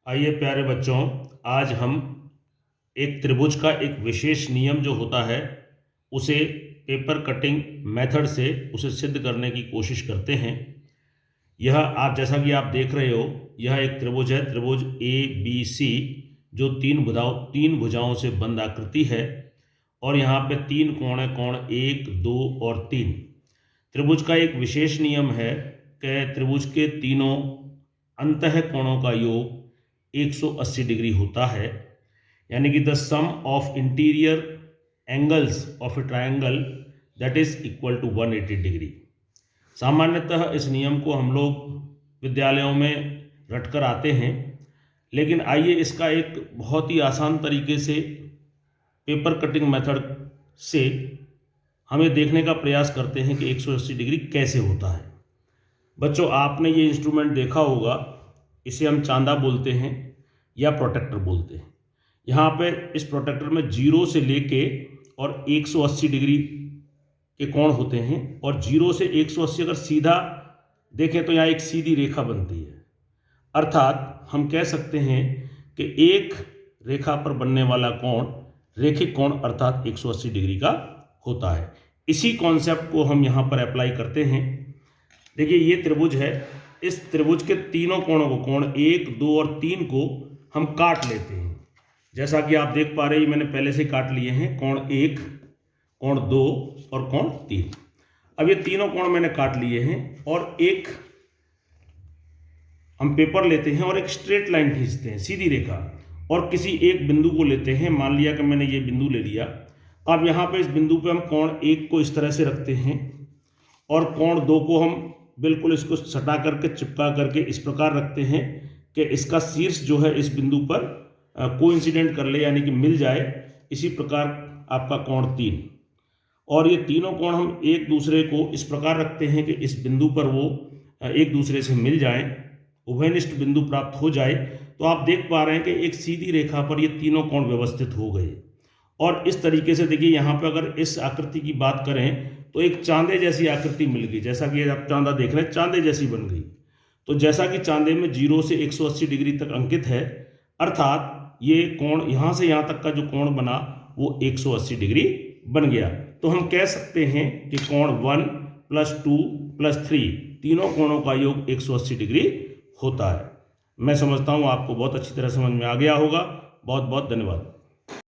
आइए प्यारे बच्चों, आज हम एक त्रिभुज का एक विशेष नियम जो होता है उसे पेपर कटिंग मेथड से उसे सिद्ध करने की कोशिश करते हैं। यह आप जैसा कि आप देख रहे हो, यह एक त्रिभुज है, त्रिभुज ABC, जो तीन भुजाओं से बंद आकृति है और यहाँ पे तीन कोण है, कोण 1, 2 और 3। त्रिभुज का एक विशेष नियम है कि त्रिभुज के तीनों अंतः कोणों का योग 180 डिग्री होता है, यानी कि the sum of interior angles of a triangle that is equal to 180 degree. सामान्यतः इस नियम को हम लोग विद्यालयों में रटकर आते हैं, लेकिन आइए इसका एक बहुत ही आसान तरीके से पेपर कटिंग मेथड से हमें देखने का प्रयास करते हैं कि 180 डिग्री कैसे होता है। बच्चों, आपने ये इंस्ट्रूमेंट देखा होगा, इसे हम चांदा बोलते हैं या प्रोटेक्टर बोलते हैं। यहाँ पे इस प्रोटेक्टर में 0 से लेके और 180 डिग्री के कोण होते हैं, और 0 से 180 अगर सीधा देखें तो यहाँ एक सीधी रेखा बनती है। अर्थात हम कह सकते हैं कि एक रेखा पर बनने वाला कोण रेखिक कोण अर्थात 180 डिग्री का होता है। इसी कॉन्सेप्ट को हम यहाँ पर अप्लाई करते हैं। देखिए, ये त्रिभुज है, इस त्रिभुज के तीनों कोणों को, कोण 1, 2 और 3 को हम काट लेते हैं। जैसा कि आप देख पा रहे हैं, मैंने पहले से काट लिए हैं, कोण 1, कोण 2 और कोण 3। अब ये तीनों कोण मैंने काट लिए हैं और एक हम पेपर लेते हैं और एक स्ट्रेट लाइन खींचते हैं, सीधी रेखा, और किसी एक बिंदु को लेते हैं। मान लिया कि मैंने ये बिंदु ले लिया। अब यहाँ पे इस बिंदु पे हम कोण 1 को इस तरह से रखते हैं और कोण 2 को हम बिल्कुल इसको सटा करके, चिपका करके इस प्रकार रखते हैं कि इसका शीर्ष जो है इस बिंदु पर कोइंसिडेंट कर ले, यानी कि मिल जाए। इसी प्रकार आपका कोण 3, और ये तीनों कोण हम एक दूसरे को इस प्रकार रखते हैं कि इस बिंदु पर वो एक दूसरे से मिल जाएं, उभयनिष्ठ बिंदु प्राप्त हो जाए। तो आप देख पा रहे हैं कि एक सीधी रेखा पर ये तीनों कोण व्यवस्थित हो गए। और इस तरीके से देखिए, यहाँ पे अगर इस आकृति की बात करें तो एक चांदे जैसी आकृति मिल गई। जैसा कि आप चांदा देख रहे हैं, चांदे जैसी बन गई। तो जैसा कि चांदे में 0 से 180 डिग्री तक अंकित है, अर्थात ये कोण यहाँ से यहाँ तक का जो कोण बना वो 180 डिग्री बन गया। तो हम कह सकते हैं कि कोण 1 + 2 + 3 तीनों कोणों का योग 180 डिग्री होता है। मैं समझता हूँ आपको बहुत अच्छी तरह समझ में आ गया होगा। बहुत बहुत धन्यवाद।